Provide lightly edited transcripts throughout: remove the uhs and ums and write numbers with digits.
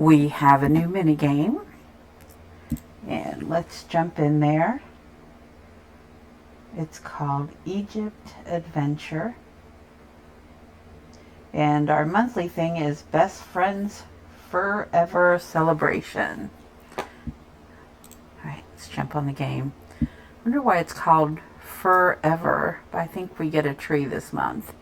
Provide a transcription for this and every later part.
We have a new mini game, and let's jump in there. It's called Egypt Adventure, and our monthly thing is Best Friends Forever Celebration. Alright, let's jump on the game. I wonder why it's called Forever, but I think we get a tree this month.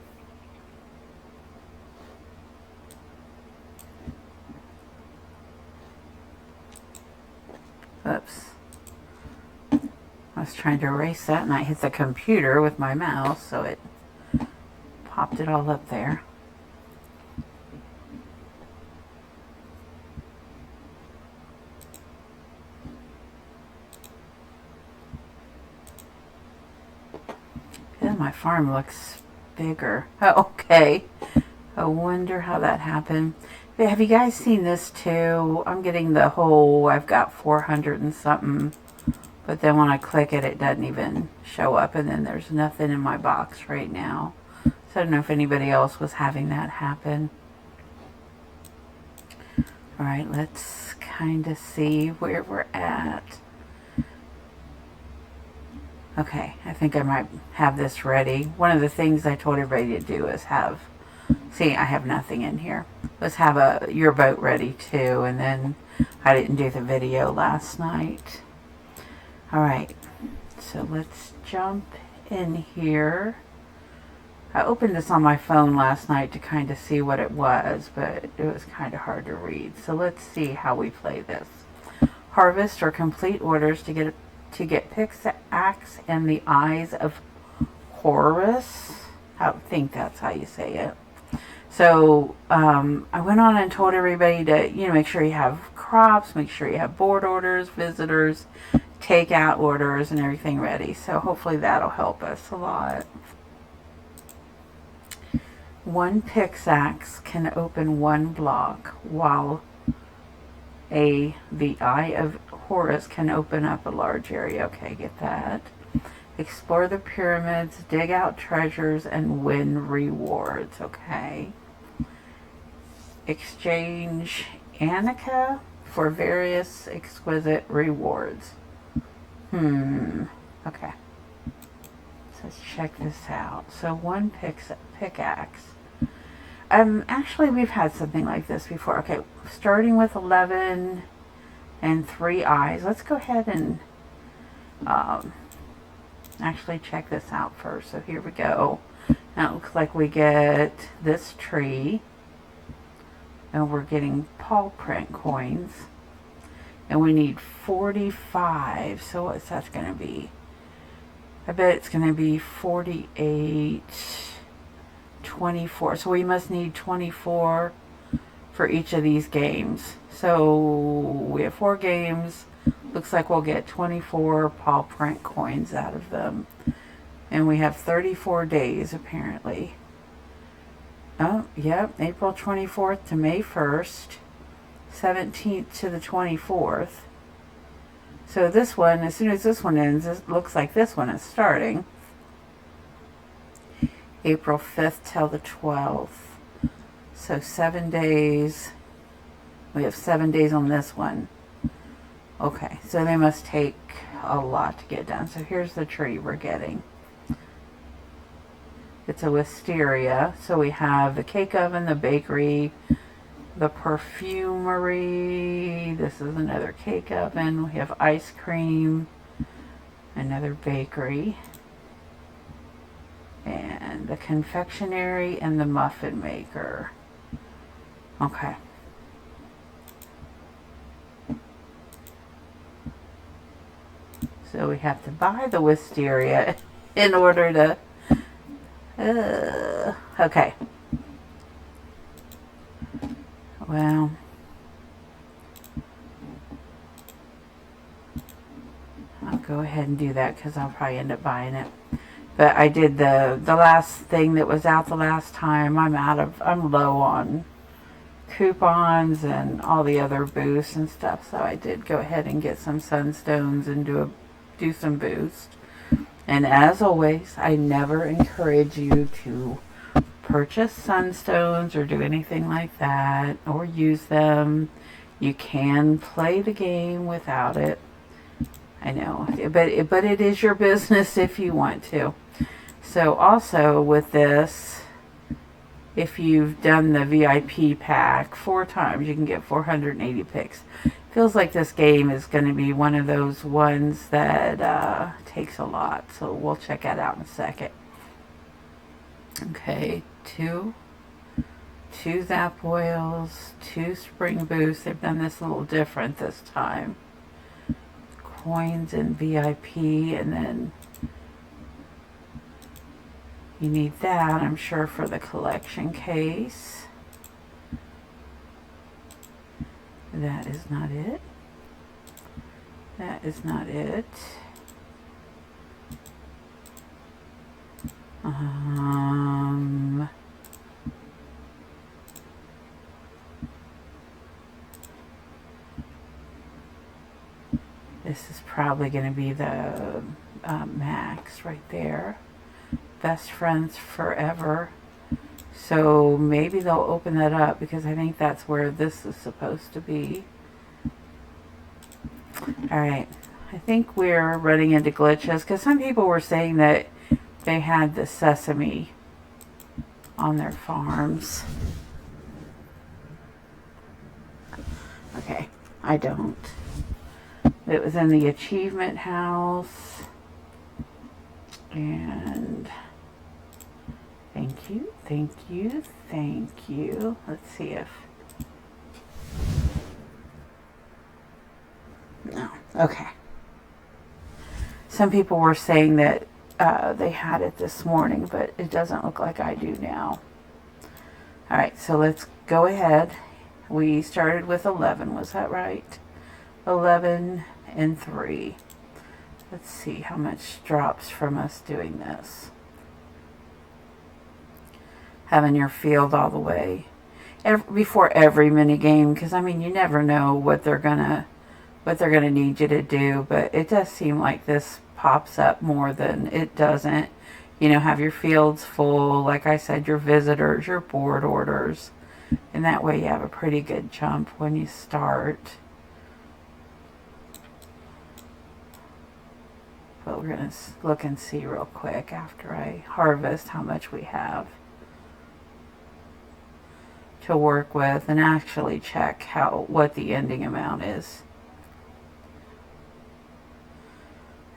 Oops. I was trying to erase that and I hit the computer with my mouse, so it popped it all up there. Yeah, my farm looks bigger. Oh, okay. I wonder how that happened. Have you guys seen this too? I'm getting the whole, I've got 400 and something, but then when I click it, it doesn't even show up, and then there's nothing in my box right now. So I don't know if anybody else was having that happen. Alright, let's kind of see where we're at. Okay, I think I might have this ready. One of the things I told everybody to do is have, see, I have nothing in here. Let's have your boat ready too, and then I didn't do the video last night. Alright, so let's jump in here. I opened this on my phone last night to kind of see what it was, but it was kind of hard to read. So let's see how we play this. Harvest or complete orders to get Pickaxe and the Eyes of Horus. I think that's how you say it. So I went on and told everybody to, make sure you have crops, make sure you have board orders, visitors, takeout orders, and everything ready. So hopefully that'll help us a lot. One pickaxe can open one block, while the Eye of Horus can open up a large area. Okay, get that. Explore the pyramids, dig out treasures, and win rewards. Okay. Exchange Anika for various exquisite rewards. Okay. So let's check this out. So one pickaxe. Actually, we've had something like this before. Okay, starting with 11 and 3 eyes. Let's go ahead and actually check this out first. So here we go. Now it looks like we get this tree, and we're getting paw print coins, and we need 45. So what's that going to be? I bet it's going to be 48, 24. So we must need 24 for each of these games. So we have 4 games. Looks like we'll get 24 paw print coins out of them. And we have 34 days apparently. Oh, yep, April 24th to May 1st, 17th to the 24th. So this one, as soon as this one ends, it looks like this one is starting. April 5th till the 12th. So 7 days. We have 7 days on this one. Okay, so they must take a lot to get done. So here's the tree we're getting. It's a wisteria. So we have the cake oven, the bakery, the perfumery. This is another cake oven. We have ice cream, another bakery, and the confectionery and the muffin maker. Okay. So we have to buy the wisteria in order to okay. Well, I'll go ahead and do that because I'll probably end up buying it. But I did the last thing that was out the last time. I'm low on coupons and all the other boosts and stuff. So I did go ahead and get some sunstones and do some boost. And as always, I never encourage you to purchase sunstones or do anything like that or use them. You can play the game without it. I know, but it is your business if you want to. So also with this, if you've done the VIP pack 4 times, you can get 480 picks. Feels like this game is going to be one of those ones that takes a lot. So we'll check that out in a second. Okay, two Zap Oils, 2 Spring Boosts. They've done this a little different this time. Coins and VIP, and then you need that, I'm sure, for the collection case. That is not it. That is not it. This is probably going to be the Max right there. Best Friends Forever. So maybe they'll open that up because I think that's where this is supposed to be. Alright, I think we're running into glitches because some people were saying that they had the sesame on their farms. Okay, I don't. It was in the achievement house. And thank you, thank you, thank you. Let's see if... No, okay. Some people were saying that they had it this morning, but it doesn't look like I do now. Alright, so let's go ahead. We started with 11, was that right? 11 and 3. Let's see how much drops from us doing this. Having your field all the way before every mini game, because I mean you never know what they're gonna need you to do, but it does seem like this pops up more than it doesn't. You know, have your fields full, like I said, your visitors, your board orders, and that way you have a pretty good jump when you start. But we're going to look and see real quick after I harvest how much we have to work with and actually check what the ending amount is.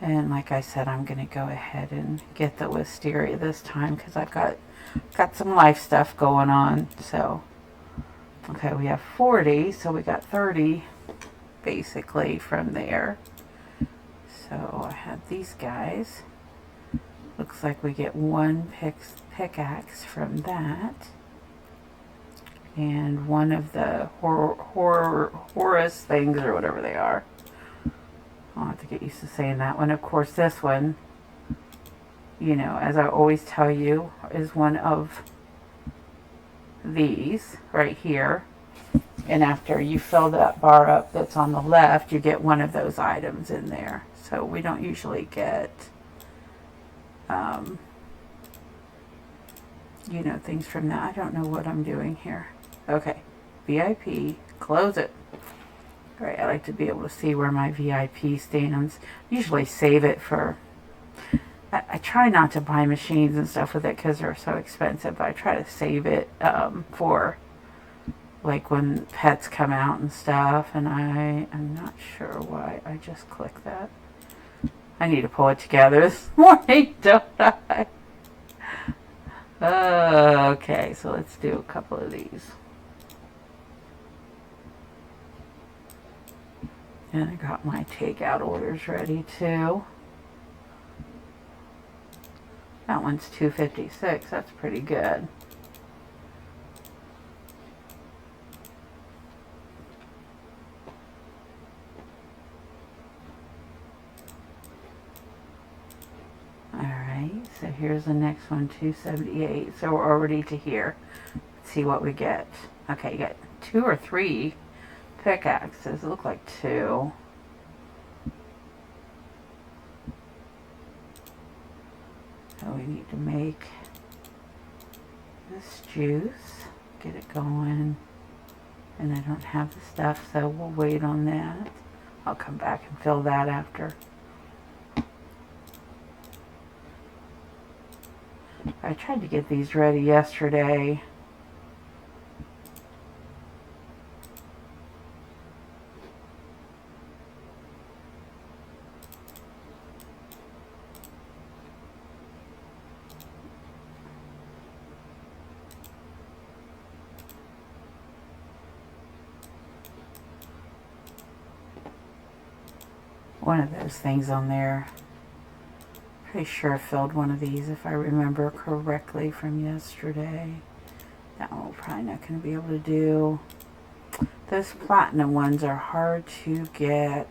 And like I said, I'm going to go ahead and get the wisteria this time because I've got some life stuff going on. So, okay, we have 40, so we got 30 basically from there. So I had these guys. Looks like we get 1 pickaxe from that. And one of the Horus things, or whatever they are. I'll have to get used to saying that one. Of course, this one, you know, as I always tell you, is one of these right here. And after you fill that bar up that's on the left, you get one of those items in there. So we don't usually get, you know, things from that. I don't know what I'm doing here. Okay, VIP, close it. All right, I like to be able to see where my VIP stands. Usually save it for, I try not to buy machines and stuff with it because they're so expensive, but I try to save it for like when pets come out and stuff, and I am not sure why I just clicked that. I need to pull it together this morning, don't I? Okay, so let's do a couple of these. And I got my takeout orders ready too. That one's $2.56. That's pretty good. Alright, so here's the next one, $2.78. So we're already to here. Let's see what we get. Okay, you got 2 or 3 pickaxes. It look like 2. So we need to make this juice. Get it going. And I don't have the stuff, so we'll wait on that. I'll come back and fill that after. I tried to get these ready yesterday. One of those things on there. Pretty sure I filled one of these if I remember correctly from yesterday. That one we're probably not going to be able to do. Those platinum ones are hard to get.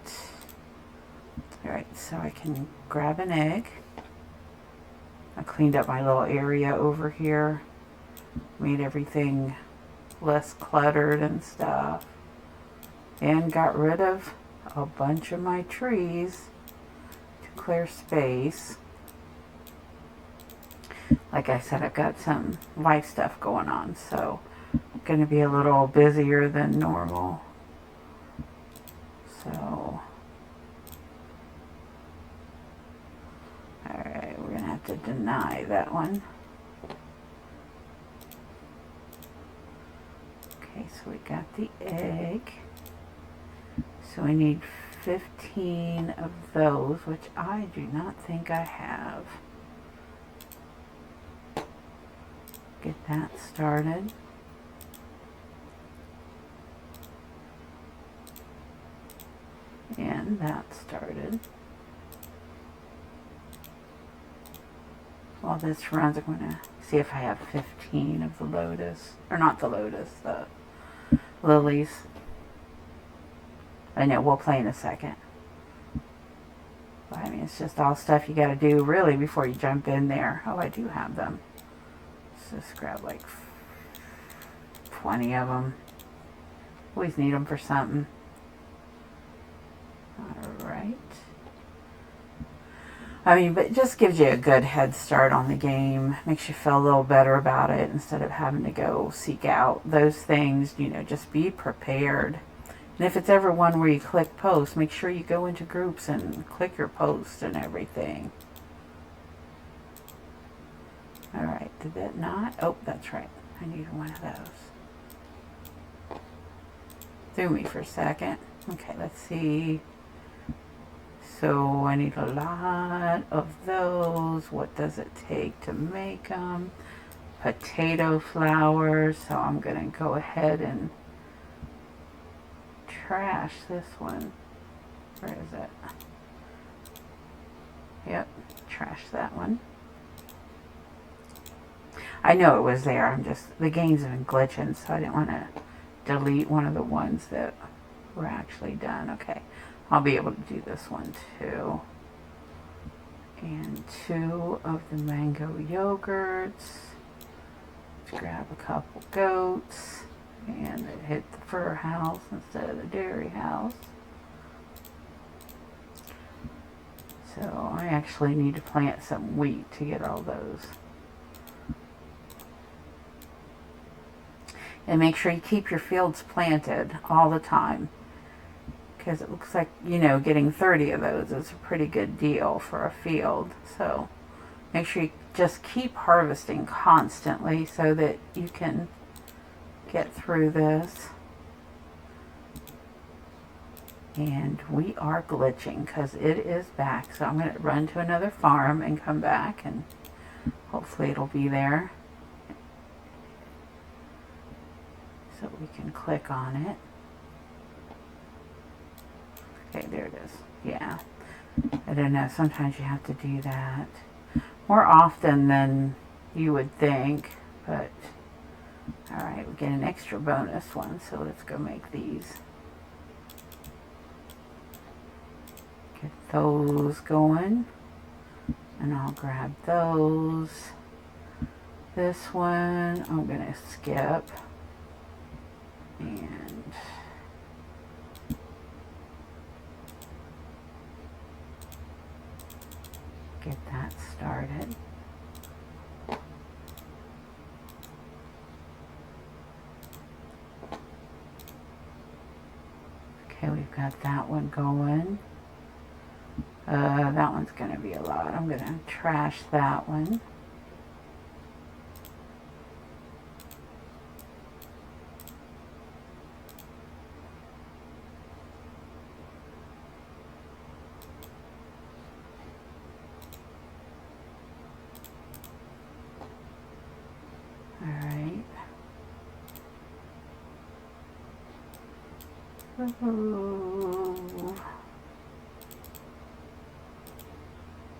Alright, so I can grab an egg. I cleaned up my little area over here. Made everything less cluttered and stuff. And got rid of a bunch of my trees to clear space. Like I said, I've got some life stuff going on, so I'm going to be a little busier than normal. So, alright, we're going to have to deny that one. Okay, so we got the egg. So we need 15 of those, which I do not think I have. Get that started. And that started. While this runs, I'm going to see if I have 15 of the lotus. Or not the lotus, the lilies. I know, we'll play in a second. But I mean, it's just all stuff you got to do really before you jump in there. Oh, I do have them. Let's just grab like 20 of them. Always need them for something. Alright. I mean, but it just gives you a good head start on the game. Makes you feel a little better about it instead of having to go seek out those things. You know, just be prepared. And if it's ever one where you click post, make sure you go into groups and click your post and everything. Alright, did that not? Oh, that's right. I need one of those. Threw me for a second. Okay, let's see. So I need a lot of those. What does it take to make them? Potato flour. So I'm going to go ahead and trash this one. Where is it? Yep, trash that one. I know it was there. The game's been glitching, so I didn't want to delete one of the ones that were actually done. Okay, I'll be able to do this one too. And 2 of the mango yogurts. Let's grab a couple goats. And it hit the fur house instead of the dairy house. So I actually need to plant some wheat to get all those. And make sure you keep your fields planted all the time. Because it looks like, you know, getting 30 of those is a pretty good deal for a field. So make sure you just keep harvesting constantly so that you can get through this. And we are glitching because it is back. So I'm going to run to another farm and come back and hopefully it'll be there. So we can click on it. Okay, there it is. Yeah. I don't know. Sometimes you have to do that. More often than you would think. But, alright, we get an extra bonus one. So let's go make these. Get those going. And I'll grab those. This one I'm going to skip. And get that started. Okay, we've got that one going. That one's going to be a lot. I'm going to trash that one. Alright.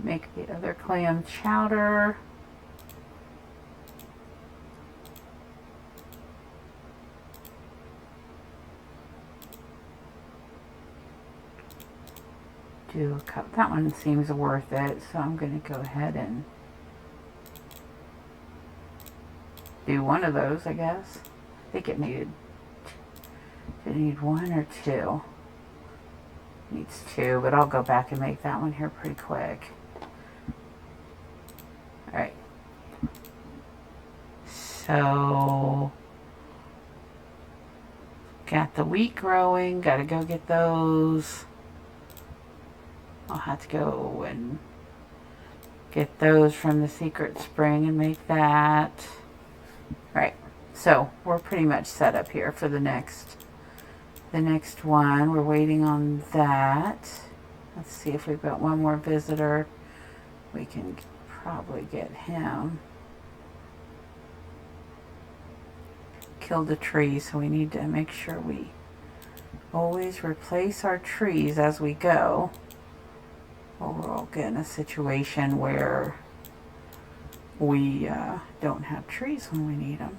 Make the other clam chowder. Do a cup. That one seems worth it, so I'm going to go ahead and do one of those, I guess. I think it needed, did it need one or two? Needs two, but I'll go back and make that one here pretty quick. Alright. So, got the wheat growing, gotta go get those. I'll have to go and get those from the Secret Spring and make that. Right, so we're pretty much set up here for the next one. We're waiting on that. Let's see if we've got one more visitor. We can probably get him. Killed a tree, so we need to make sure we always replace our trees as we go, or we'll get in a situation where we don't have trees when we need them.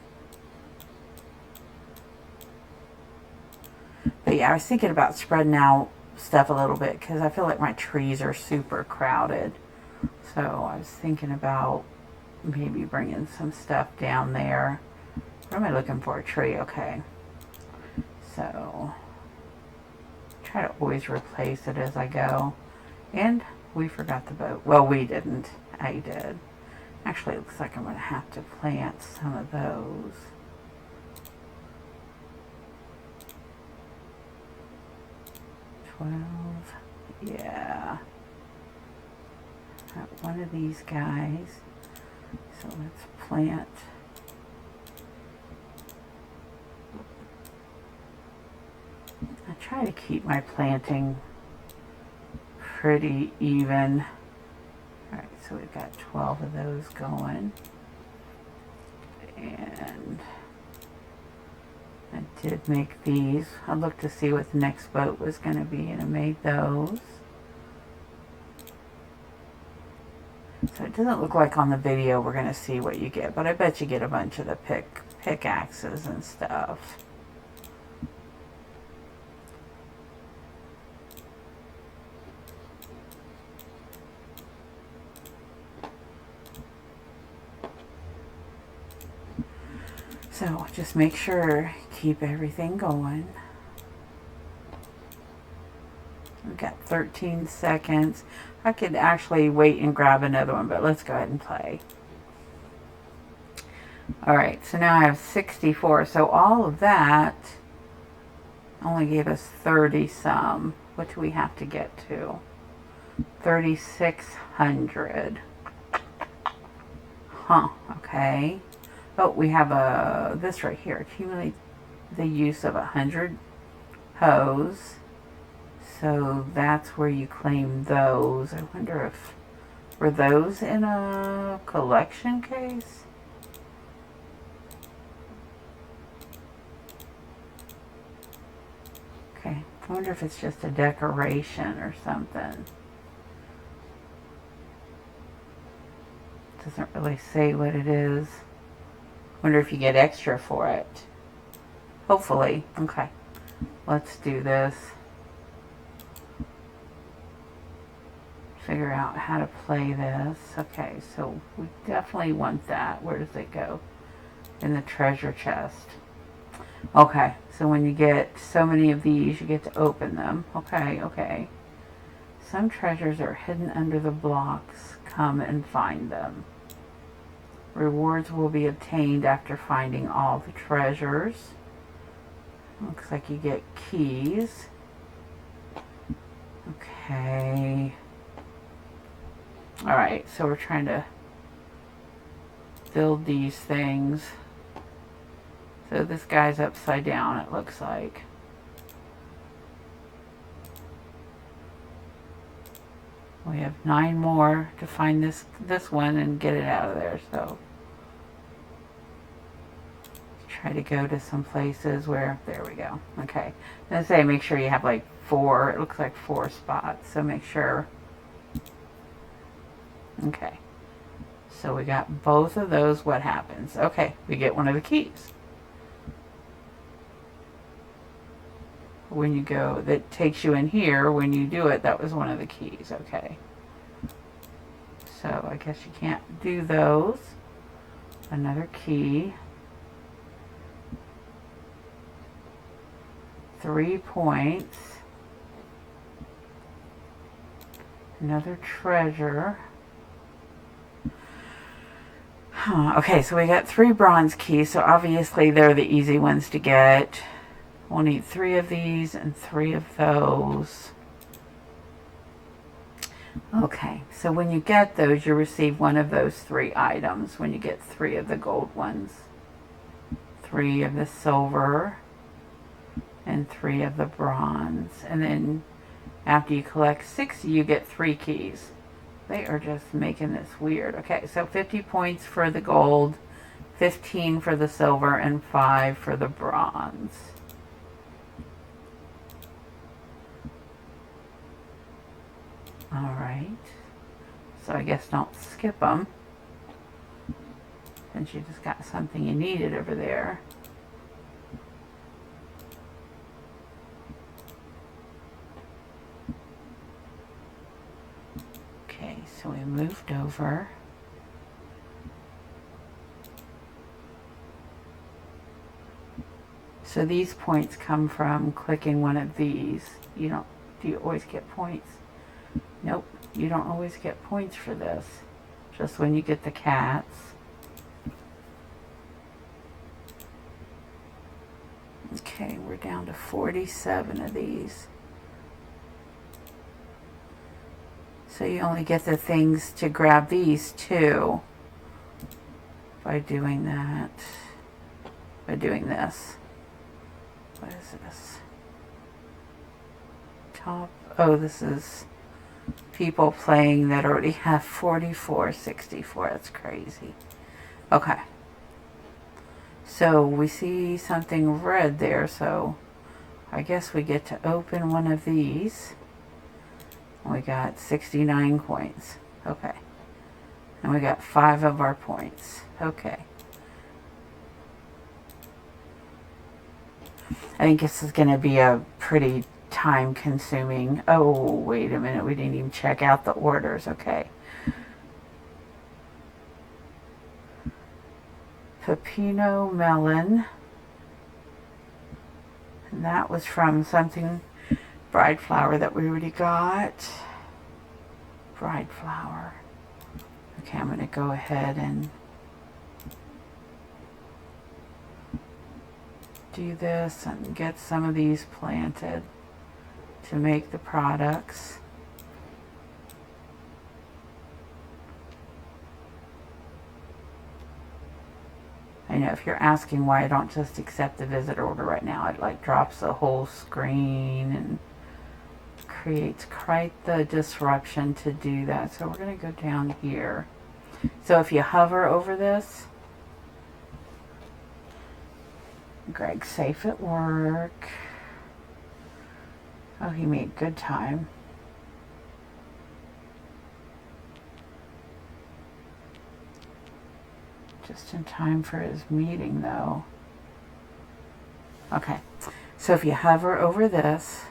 But yeah, I was thinking about spreading out stuff a little bit because I feel like my trees are super crowded. So I was thinking about maybe bringing some stuff down there. What am I looking for? A tree, okay. So try to always replace it as I go. And we forgot the boat. Well, we didn't. I did. Actually, it looks like I'm going to have to plant some of those. Yeah. Got one of these guys. So let's plant. I try to keep my planting pretty even. Alright, so we've got 12 of those going. And I did make these. I looked to see what the next boat was going to be, and I made those. So it doesn't look like on the video we're going to see what you get, but I bet you get a bunch of the pickaxes and stuff. So just make sure, keep everything going. We've got 13 seconds. I could actually wait and grab another one, but let's go ahead and play. Alright, so now I have 64. So all of that only gave us 30 some. What do we have to get to? 3,600. Huh, okay. Oh, we have this right here. Accumulate the use of 100 hoes. So that's where you claim those. I wonder if, were those in a collection case? Okay, I wonder if it's just a decoration or something. Doesn't really say what it is. Wonder if you get extra for it. Hopefully. Okay. Let's do this. Figure out how to play this. Okay, so we definitely want that. Where does it go? In the treasure chest. Okay, so when you get so many of these, you get to open them. Okay, okay. Some treasures are hidden under the blocks. Come and find them. Rewards will be obtained after finding all the treasures. Looks like you get keys. Okay. Alright, so we're trying to build these things. So this guy's upside down, it looks like. We have 9 more to find this one and get it out of there. So try to go to some places where, there we go. Okay. And say make sure you have like 4, it looks like 4 spots. So make sure. Okay. So we got both of those. What happens? Okay, we get one of the keys. When you go, that takes you in here. When you do it, that was one of the keys. Okay. So I guess you can't do those. Another key. 3 points. Another treasure. Okay, so we got 3 bronze keys. So obviously they're the easy ones to get. We'll need 3 of these and 3 of those. Okay, so when you get those, you receive one of those 3 items when you get 3 of the gold ones. 3 of the silver and 3 of the bronze. And then after you collect 6, you get 3 keys. They are just making this weird. Okay, so 50 points for the gold, 15 for the silver, and 5 for the bronze. Alright, so I guess don't skip them, since you just got something you needed over there. Okay, so we moved over. So these points come from clicking one of these. You don't, do you always get points? Nope, you don't always get points for this. Just when you get the cats. Okay, we're down to 47 of these. So you only get the things to grab these 2 by doing that. By doing this. What is this? Top. Oh, this is people playing that already have 44.64. That's crazy. Okay. So we see something red there, so I guess we get to open one of these. We got 69 coins. Okay. And we got 5 of our points. Okay. I think this is going to be a pretty time consuming. Oh, wait a minute. We didn't even check out the orders. Okay. Pepino melon. And that was from something bride flower that we already got. Bride flower. Okay, I'm going to go ahead and do this and get some of these planted to make the products. I know if you're asking why I don't just accept the visitor order right now, it like drops the whole screen and creates quite the disruption to do that. So we're going to go down here. So if you hover over this, Greg's safe at work. Oh, he made good time. Just in time for his meeting, though. Okay, so if you hover over this,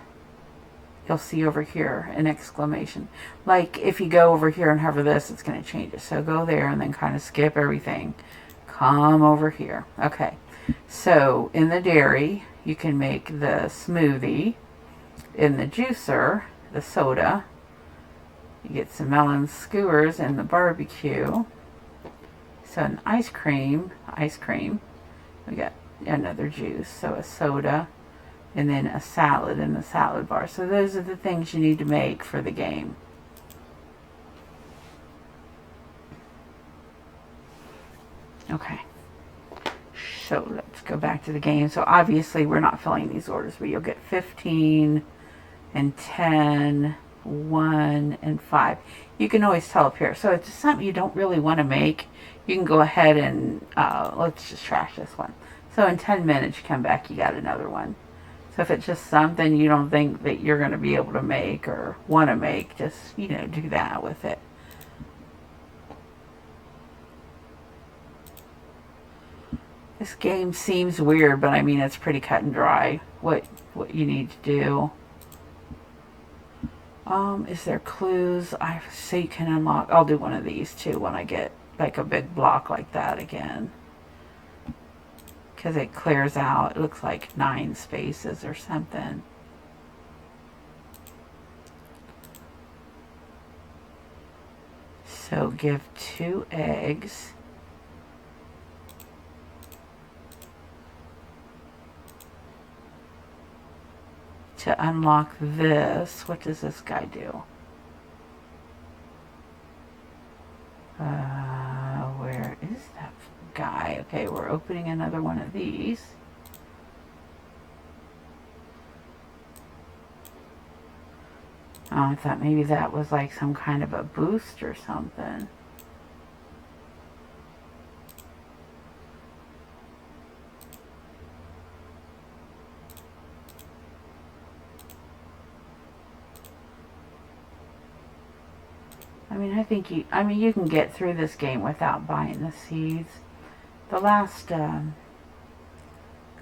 you'll see over here an exclamation. Like if you go over here and hover this, it's going to change it. So go there and then kind of skip everything. Come over here. Okay, so in the dairy, you can make the smoothie. In the juicer, the soda, you get some melon skewers in the barbecue. So an ice cream, we got another juice. So a soda, and then a salad in the salad bar. So those are the things you need to make for the game. Okay, so let's go back to the game. So obviously we're not filling these orders, but you'll get 15 and 10, 1 and 5. You can always tell up here. So if it's something you don't really want to make, you can go ahead and let's just trash this one. So in 10 minutes you come back, you got another one. So if it's just something you don't think that you're going to be able to make or want to make, just, you know, do that with it. This game seems weird, but I mean, it's pretty cut and dry what you need to do. Is there clues? So you can unlock. I'll do one of these too when I get like a big block like that again. Because it clears out. It looks like 9 spaces or something. So give 2 eggs. To unlock this, what does this guy do? Where is that guy? Okay, we're opening another one of these. Oh, I thought maybe that was like some kind of a boost or something. I mean, I think you can get through this game without buying the seeds. The last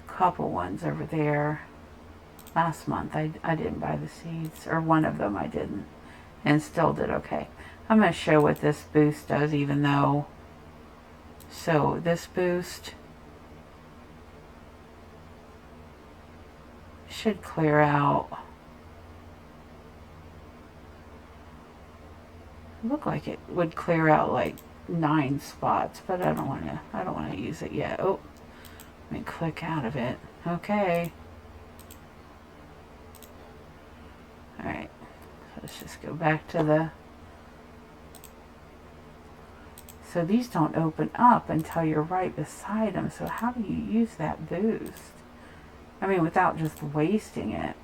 couple ones over there, last month, I didn't buy the seeds, or one of them I didn't, and still did okay. I'm going to show what this boost does, even though, so this boost should clear out. Look like it would clear out like 9 spots, but I don't want to use it yet. Oh, let me click out of it. Okay. All right. So let's just go back to the. So these don't open up until you're right beside them. So how do you use that boost? I mean, without just wasting it.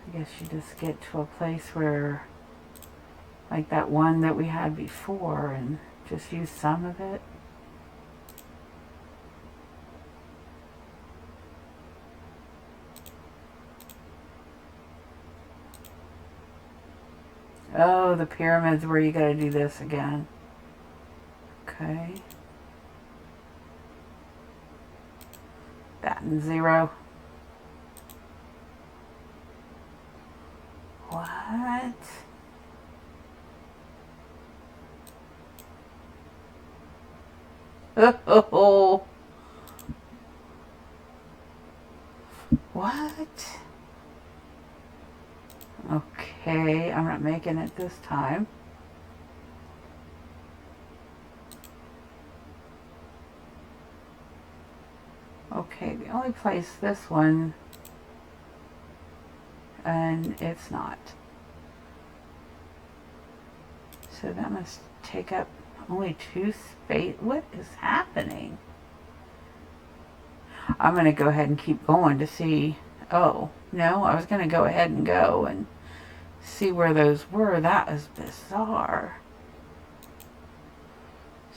I guess you just get to a place where, like that one that we had before, and just use some of it. Oh, the pyramids where you gotta do this again. Okay. That and 0. What? Oh. What? Okay, I'm not making it this time. Okay, the only place this one, and it's not. So that must take up only 2 space. What is happening? I'm going to go ahead and keep going to see. Oh, no, I was going to go ahead and go and see where those were. That is bizarre.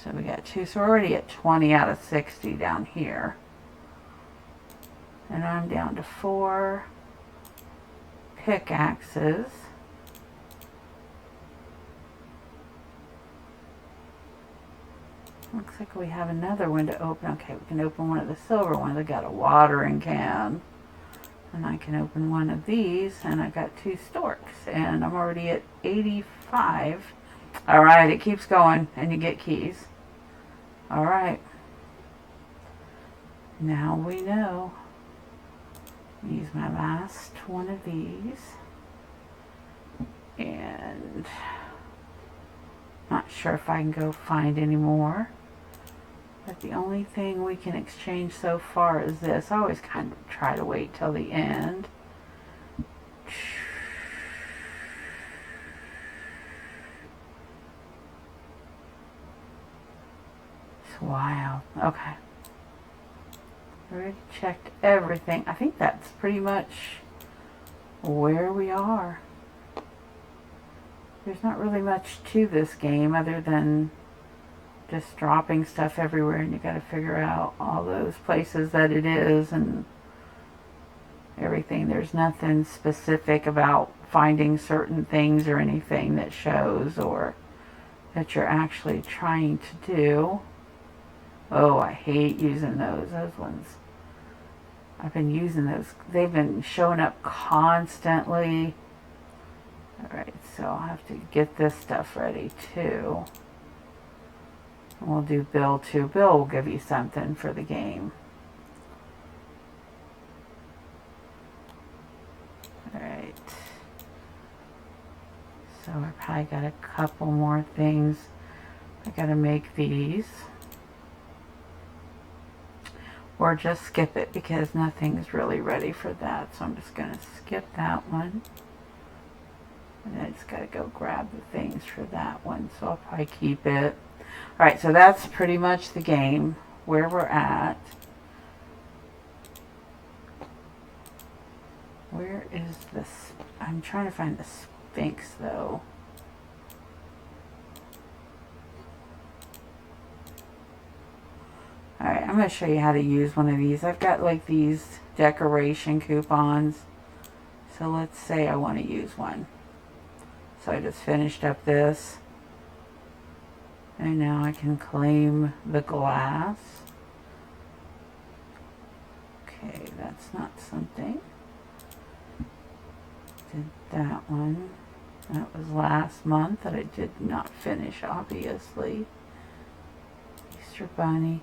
So we got 2. So we're already at 20 out of 60 down here. And I'm down to 4 pickaxes. Looks like we have another one to open. Okay, we can open one of the silver ones. I got a watering can. And I can open one of these. And I got 2 storks. And I'm already at 85. Alright, it keeps going. And you get keys. Alright. Now we know. Use my last one of these. And not sure if I can go find any more. But the only thing we can exchange so far is this. I always kind of try to wait till the end. Wow. Okay. Already checked everything. I think that's pretty much where we are. There's not really much to this game other than just dropping stuff everywhere, and you got to figure out all those places that it is and everything. There's nothing specific about finding certain things or anything that shows or that you're actually trying to do. Oh, I hate using those ones. I've been using those. They've been showing up constantly. Alright, so I'll have to get this stuff ready too. We'll do Bill too. Bill will give you something for the game. Alright. So I probably got a couple more things. I gotta make these. Or just skip it because nothing's really ready for that. So I'm just gonna skip that one. And I just gotta go grab the things for that one. So I'll probably keep it. Alright, so that's pretty much the game, where we're at. Where is this? I'm trying to find the Sphinx though. Alright, I'm going to show you how to use one of these. I've got like these decoration coupons. So let's say I want to use one. So I just finished up this. And now I can claim the glass. Okay, that's not something. Did that one. That was last month that I did not finish, obviously. Easter Bunny.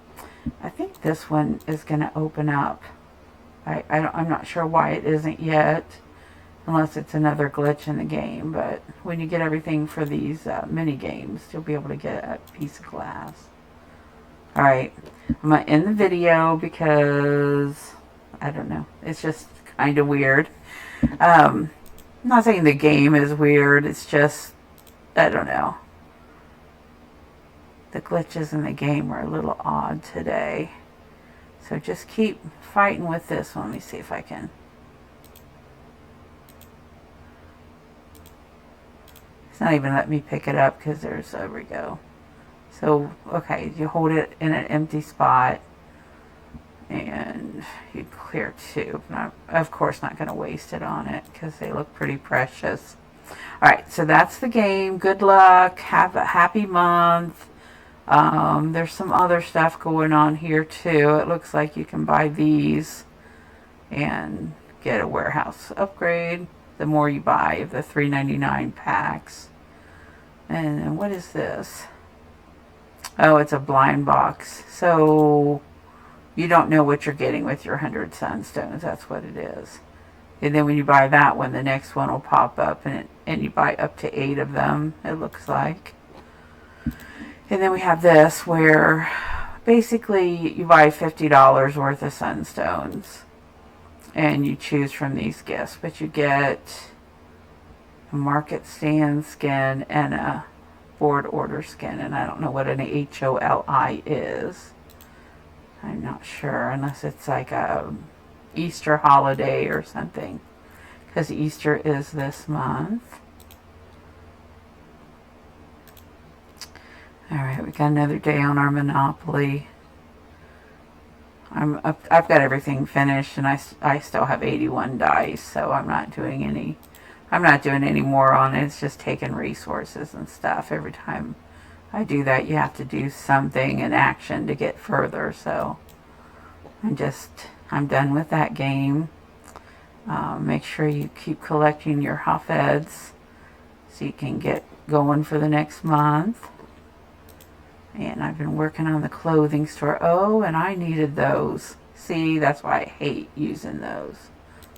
I think this one is going to open up. I'm not sure why it isn't yet. Unless it's another glitch in the game, but when you get everything for these mini games, you'll be able to get a piece of glass. Alright, I'm going to end the video because, I don't know, it's just kind of weird. I'm not saying the game is weird, it's just, I don't know. The glitches in the game are a little odd today. So just keep fighting with this one. Let me see if I can. It's not even letting me pick it up because there we go. So, okay, you hold it in an empty spot and you clear two. I'm, of course, not going to waste it on it because they look pretty precious. Alright, so that's the game. Good luck. Have a happy month. There's some other stuff going on here too. It looks like you can buy these and get a warehouse upgrade. The more you buy of the $3.99 packs. And then what is this? Oh, it's a blind box. So you don't know what you're getting with your 100 sunstones. That's what it is. And then when you buy that one, the next one will pop up, and you buy up to 8 of them, it looks like. And then we have this where basically you buy $50 worth of sunstones. And you choose from these gifts, but you get a market stand skin and a board order skin, and I don't know what an HOLI is. I'm not sure, unless it's like a Easter holiday or something, because Easter is this month. Alright, we got another day on our Monopoly. I've got everything finished, and I still have 81 dice, so I'm not doing any more on it. It's just taking resources and stuff. Every time I do that, you have to do something in action to get further, so I'm done with that game. Make sure you keep collecting your Hafeds so you can get going for the next month. And I've been working on the clothing store. Oh, and I needed those. See, that's why I hate using those.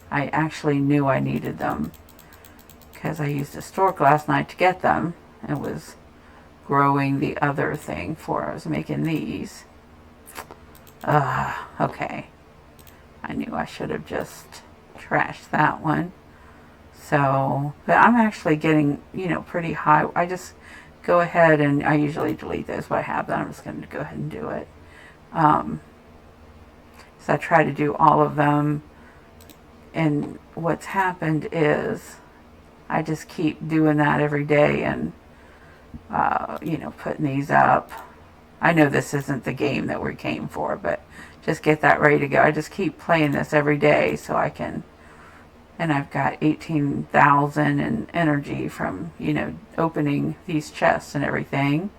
I actually knew I needed them because I used a stork last night to get them. It was growing the other thing for I was making these. Okay. I knew I should have just trashed that one. So, but I'm actually getting, pretty high. I just go ahead and I usually delete those, but I have that. I'm just going to go ahead and do it. So I try to do all of them. And what's happened is I just keep doing that every day and, putting these up. I know this isn't the game that we came for, but just get that ready to go. I just keep playing this every day so I can, and I've got 18,000 in energy from, opening these chests and everything,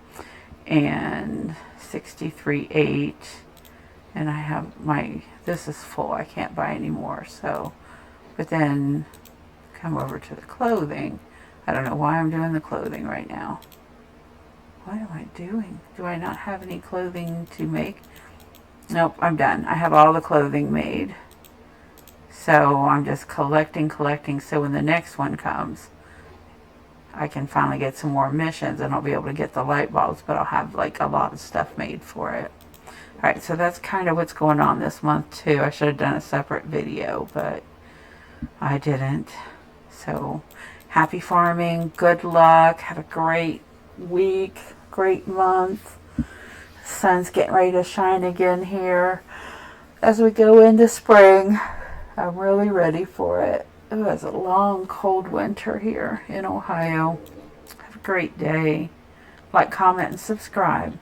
and 63.8, and I have this is full. I can't buy any more, so, but then come over to the clothing. I don't know why I'm doing the clothing right now. What am I doing? Do I not have any clothing to make? Nope, I'm done. I have all the clothing made. So I'm just collecting, so when the next one comes, I can finally get some more missions and I'll be able to get the light bulbs, but I'll have like a lot of stuff made for it. Alright, so that's kind of what's going on this month too. I should have done a separate video, but I didn't. So, happy farming, good luck, have a great week, great month. The sun's getting ready to shine again here as we go into spring. I'm really ready for it. It was a long, cold winter here in Ohio. Have a great day. Like, comment, and subscribe.